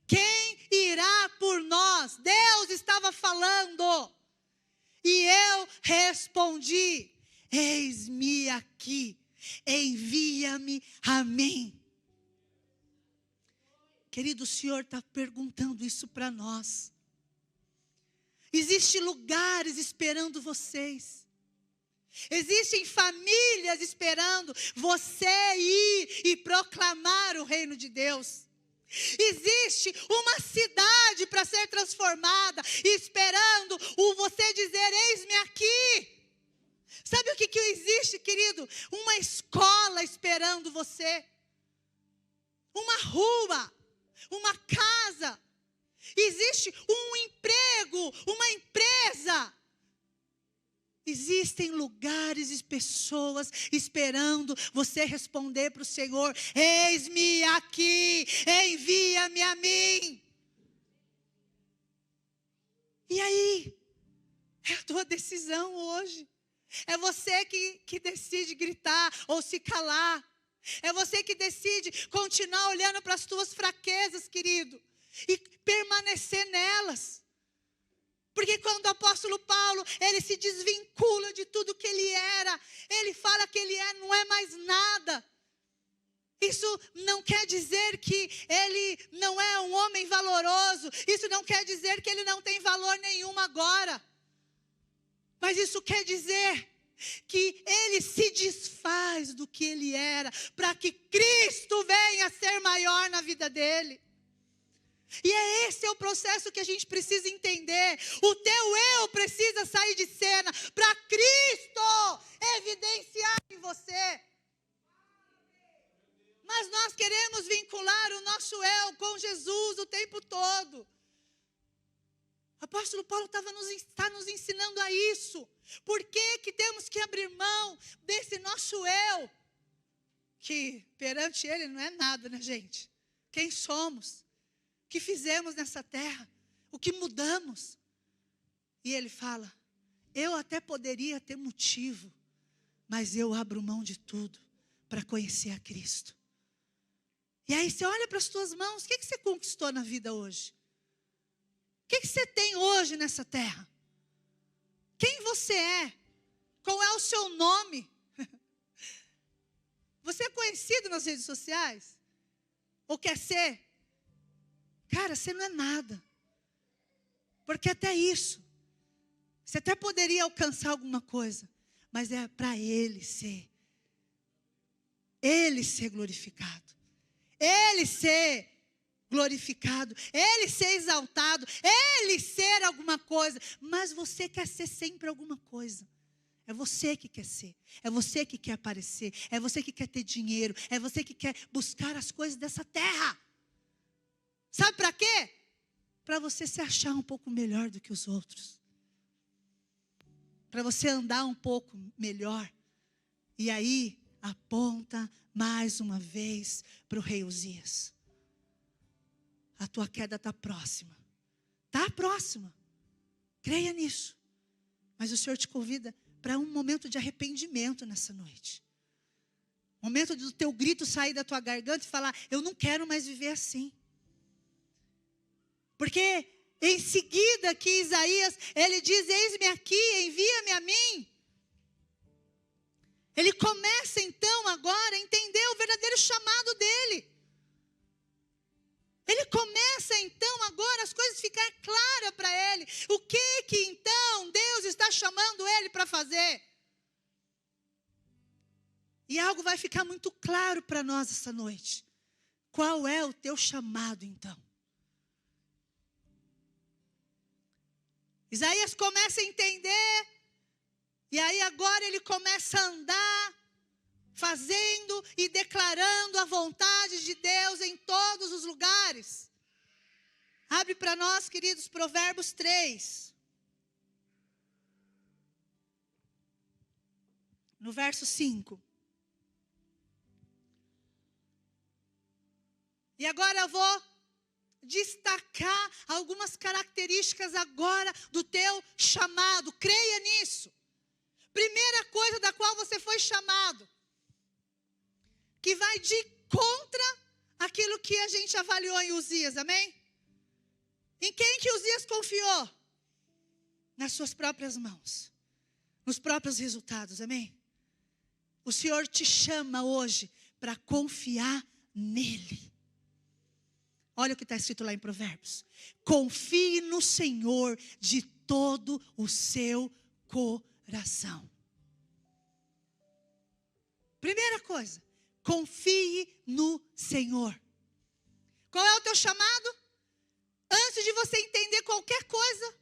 Quem irá por nós? Deus estava falando. E eu respondi: eis-me aqui, envia-me a mim. Querido, o Senhor está perguntando isso para nós. Existem lugares esperando vocês. Existem famílias esperando você ir e proclamar o reino de Deus. Existe uma cidade para ser transformada, esperando você dizer: eis-me aqui. Sabe o que existe, querido? Uma escola esperando você. Uma rua, uma casa. Existe um emprego, uma empresa. Existem lugares e pessoas esperando você responder para o Senhor: eis-me aqui, envia-me a mim. E aí, é a tua decisão hoje. É você que decide gritar ou se calar. É você que decide continuar olhando para as tuas fraquezas, querido, e permanecer nelas. Porque quando o apóstolo Paulo, ele se desvincula de tudo que ele era, ele fala que ele não é mais nada. Isso não quer dizer que ele não é um homem valoroso. Isso não quer dizer que ele não tem valor nenhum agora. Mas isso quer dizer que ele se desfaz do que ele era, para que Cristo venha a ser maior na vida dele. E esse é o processo que a gente precisa entender. O teu eu precisa sair de cena para Cristo evidenciar em você. Mas nós queremos vincular o nosso eu com Jesus o tempo todo. O apóstolo Paulo está nos ensinando a isso. Por que temos que abrir mão desse nosso eu? Que perante ele não é nada, né, gente? Quem somos? O que fizemos nessa terra? O que mudamos? E ele fala: eu até poderia ter motivo, mas eu abro mão de tudo para conhecer a Cristo. E aí você olha para as tuas mãos: o que você conquistou na vida hoje? O que você tem hoje nessa terra? Quem você é? Qual é o seu nome? Você é conhecido nas redes sociais? Ou quer ser? Cara, você não é nada. Porque até isso, você até poderia alcançar alguma coisa, mas é para Ele ser glorificado. Ele ser glorificado, Ele ser exaltado, Ele ser alguma coisa. Mas você quer ser sempre alguma coisa. É você que quer ser, é você que quer aparecer, é você que quer ter dinheiro, é você que quer buscar as coisas dessa terra. Sabe para quê? Para você se achar um pouco melhor do que os outros. Para você andar um pouco melhor. E aí, aponta mais uma vez para o rei Uzias. A tua queda está próxima. Está próxima. Creia nisso. Mas o Senhor te convida para um momento de arrependimento nessa noite. Momento do teu grito sair da tua garganta e falar: eu não quero mais viver assim. Porque Em seguida que Isaías, ele diz, eis-me aqui, envia-me a mim. Ele começa então agora a entender o verdadeiro chamado dele. Ele começa então agora as coisas ficar claras para ele. O que então Deus está chamando ele para fazer? E algo vai ficar muito claro para nós essa noite. Qual é o teu chamado então? Isaías começa a entender, e aí agora ele começa a andar, fazendo e declarando a vontade de Deus em todos os lugares. Abre para nós, queridos, Provérbios 3. No verso 5. E agora eu vou destacar algumas características agora do teu chamado. Creia nisso. Primeira coisa da qual você foi chamado, que vai de contra aquilo que a gente avaliou em Uzias, amém? Em quem que Uzias confiou? Nas suas próprias mãos, nos próprios resultados, amém? O Senhor te chama hoje para confiar nele. Olha o que está escrito lá em Provérbios. Confie no Senhor de todo o seu coração. Primeira coisa, confie no Senhor. Qual é o teu chamado? Antes de você entender qualquer coisa,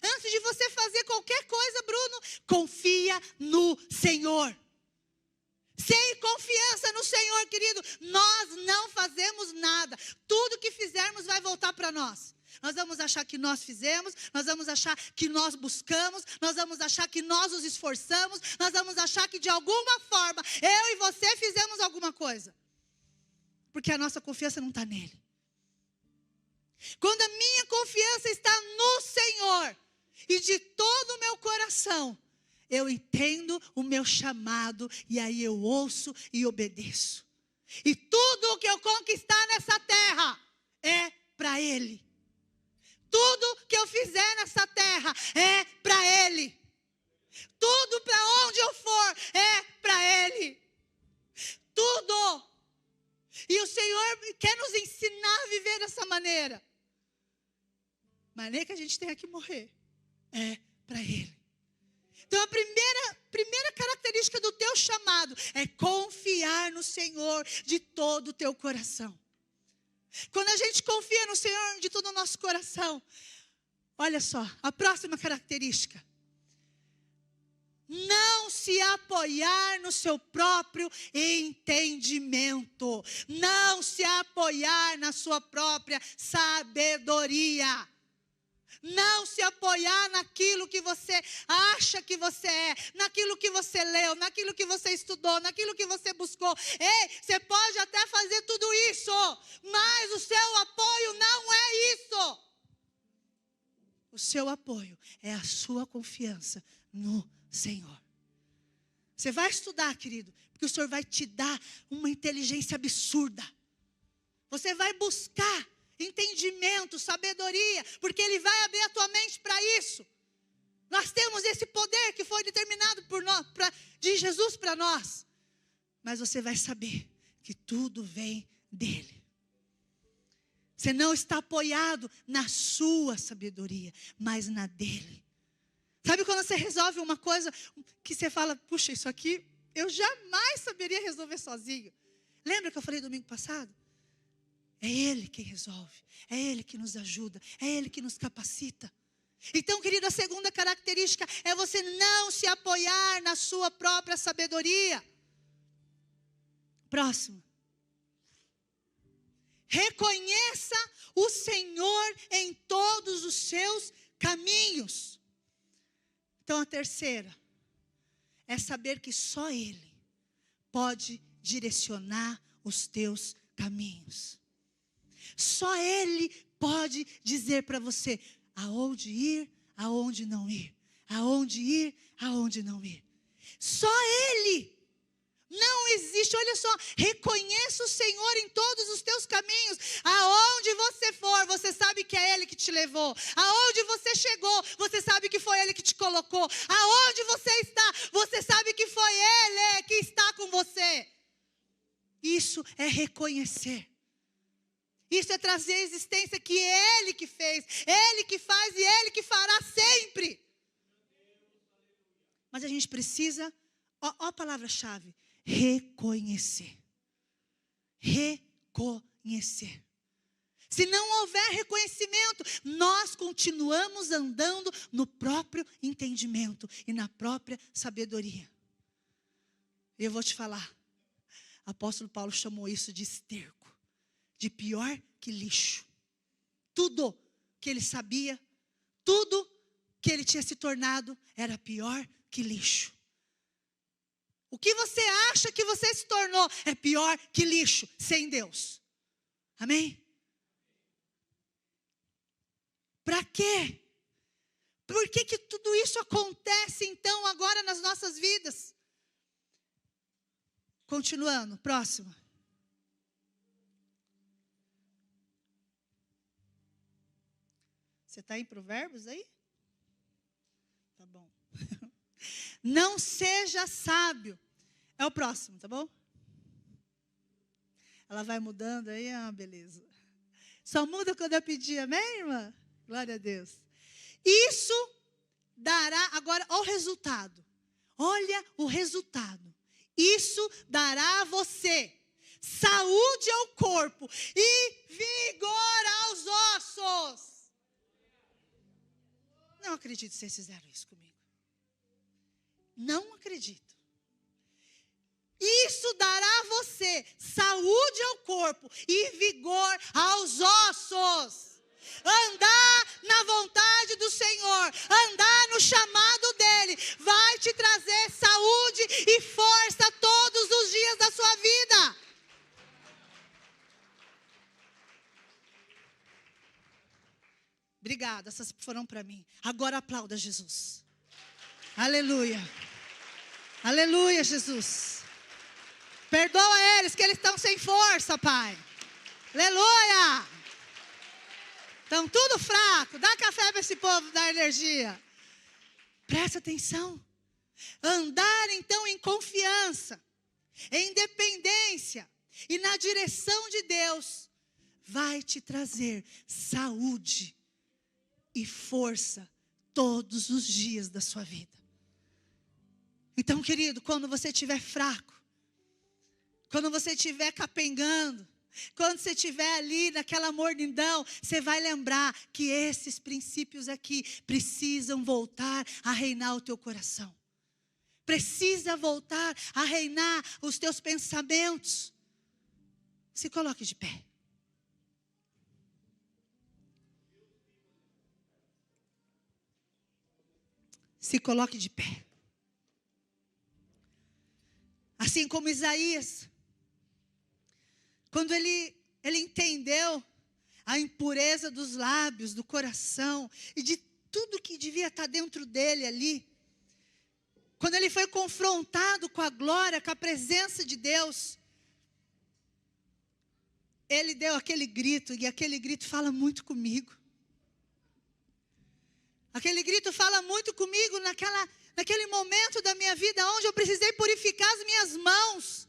antes de você fazer qualquer coisa, Bruno, confia no Senhor. Sem confiança no Senhor, querido, nós não fazemos nada. Tudo que fizermos vai voltar para nós. Nós vamos achar que nós fizemos, nós vamos achar que nós buscamos, nós vamos achar que nós nos esforçamos, nós vamos achar que de alguma forma eu e você fizemos alguma coisa. Porque a nossa confiança não está nele. Quando a minha confiança está no Senhor e de todo o meu coração, eu entendo o meu chamado e aí eu ouço e obedeço. E tudo o que eu conquistar nessa terra é para Ele. Tudo que eu fizer nessa terra é para Ele. Tudo para onde eu for é para Ele. Tudo. E o Senhor quer nos ensinar a viver dessa maneira. Mas nem que a gente tenha que morrer. É para Ele. Então a primeira característica do teu chamado é confiar no Senhor de todo o teu coração. Quando a gente confia no Senhor de todo o nosso coração, olha só, a próxima característica. Não se apoiar no seu próprio entendimento. Não se apoiar na sua própria sabedoria. Não se apoiar naquilo que você acha que você é, naquilo que você leu, naquilo que você estudou, naquilo que você buscou. Ei, você pode até fazer tudo isso, mas o seu apoio não é isso. O seu apoio é a sua confiança no Senhor. Você vai estudar, querido, porque o Senhor vai te dar uma inteligência absurda. Você vai buscar entendimento, sabedoria, porque Ele vai abrir a tua mente para isso. Nós temos esse poder que foi determinado por nós, de Jesus para nós. Mas você vai saber que tudo vem dEle. Você não está apoiado na sua sabedoria, mas na dEle. Sabe quando você resolve uma coisa que você fala, puxa, isso aqui eu jamais saberia resolver sozinho. Lembra que eu falei domingo passado? É Ele quem resolve, é Ele que nos ajuda, é Ele que nos capacita. Então, querido, a segunda característica é você não se apoiar na sua própria sabedoria. Próximo. Reconheça o Senhor em todos os seus caminhos. Então, a terceira é saber que só Ele pode direcionar os teus caminhos. Só Ele pode dizer para você aonde ir, aonde não ir. Aonde ir, aonde não ir. Só Ele. Não existe existe. Olha só, reconheça o Senhor em todos os teus caminhos. Aonde você for, você sabe que é Ele que te levou. Aonde você chegou, você sabe que foi Ele que te colocou. Aonde você está, você sabe que foi Ele que está com você. Isso é reconhecer. Isso é trazer a existência que Ele que fez, Ele que faz e Ele que fará sempre. Mas a gente precisa, ó a palavra-chave, reconhecer. Reconhecer. Se não houver reconhecimento, nós continuamos andando no próprio entendimento e na própria sabedoria. Eu vou te falar, o apóstolo Paulo chamou isso de esterco. De pior que lixo. Tudo que ele sabia, tudo que ele tinha se tornado, era pior que lixo. O que você acha que você se tornou, é pior que lixo, sem Deus. Amém? Para quê? Por que que tudo isso acontece, então, agora nas nossas vidas? Continuando, próximo. Você está em Provérbios aí? Tá bom. Não seja sábio. É o próximo, tá bom? Ela vai mudando aí, beleza. Só muda quando eu pedir, amém, irmã? Glória a Deus. Isso dará, agora, olha o resultado. Olha o resultado. Isso dará a você saúde ao corpo e vigor aos ossos. Não acredito que vocês fizeram isso comigo. Não acredito. Isso dará a você saúde ao corpo e vigor aos ossos. Andar na vontade do Senhor, andar no chamado dEle, vai te trazer saúde e força todos os dias da sua vida. Obrigada, essas foram para mim. Agora aplauda Jesus. Aleluia. Aleluia, Jesus. Perdoa eles, que eles estão sem força, Pai. Aleluia. Estão tudo fraco. Dá café para esse povo, dá energia. Presta atenção. Andar, então, em confiança, em dependência e na direção de Deus, vai te trazer saúde e força todos os dias da sua vida. Então, querido, quando você estiver fraco, quando você estiver capengando, quando você estiver ali naquela mornidão, você vai lembrar que esses princípios aqui precisam voltar a reinar o teu coração. Precisa voltar a reinar os teus pensamentos. Se coloque de pé. Se coloque de pé. Assim como Isaías, quando ele entendeu a impureza dos lábios, do coração e de tudo que devia estar dentro dele ali, quando ele foi confrontado com a glória, com a presença de Deus, ele deu aquele grito, e aquele grito fala muito comigo. Aquele grito fala muito comigo naquele momento da minha vida onde eu precisei purificar as minhas mãos.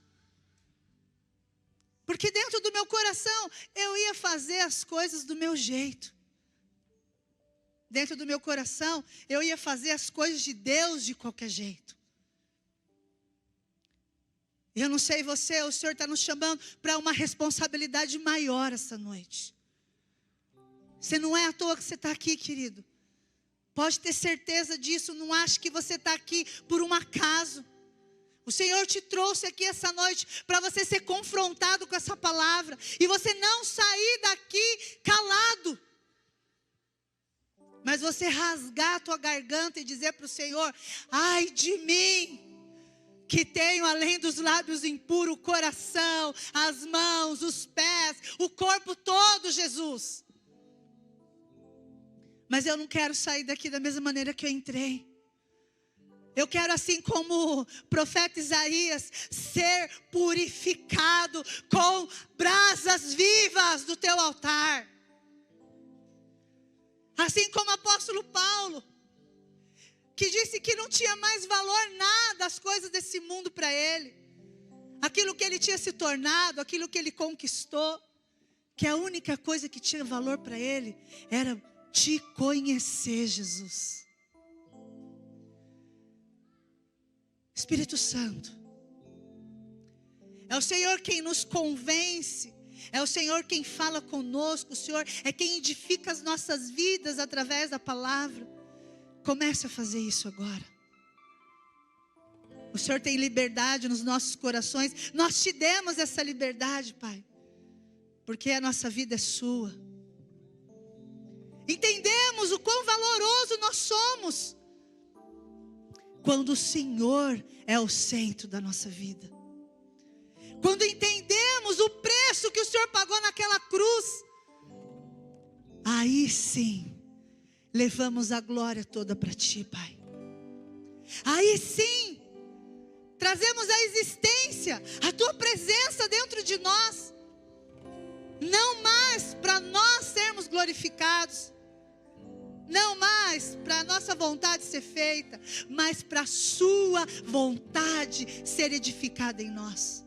Porque dentro do meu coração eu ia fazer as coisas do meu jeito. Dentro do meu coração eu ia fazer as coisas de Deus de qualquer jeito. Eu não sei você, o Senhor está nos chamando para uma responsabilidade maior essa noite. Você não é à toa que você está aqui, querido. Pode ter certeza disso, não ache que você está aqui por um acaso. O Senhor te trouxe aqui essa noite para você ser confrontado com essa palavra. E você não sair daqui calado. Mas você rasgar a tua garganta e dizer para o Senhor: ai de mim, que tenho além dos lábios impuro o coração, as mãos, os pés, o corpo todo, Jesus. Mas eu não quero sair daqui da mesma maneira que eu entrei. Eu quero, assim como o profeta Isaías, ser purificado com brasas vivas do teu altar. Assim como o apóstolo Paulo, que disse que não tinha mais valor nada as coisas desse mundo para ele. Aquilo que ele tinha se tornado, aquilo que ele conquistou, que a única coisa que tinha valor para ele era te conhecer, Jesus. Espírito Santo, é o Senhor quem nos convence, é o Senhor quem fala conosco, o Senhor é quem edifica as nossas vidas através da palavra. Comece a fazer isso agora. O Senhor tem liberdade nos nossos corações, nós te demos essa liberdade, Pai, porque a nossa vida é sua. Entendemos o quão valoroso nós somos quando o Senhor é o centro da nossa vida. Quando entendemos o preço que o Senhor pagou naquela cruz, aí sim, levamos a glória toda para Ti, Pai. Aí sim, trazemos à existência a Tua presença dentro de nós. Não mais para nós sermos glorificados, não mais para a nossa vontade ser feita, mas para a sua vontade ser edificada em nós.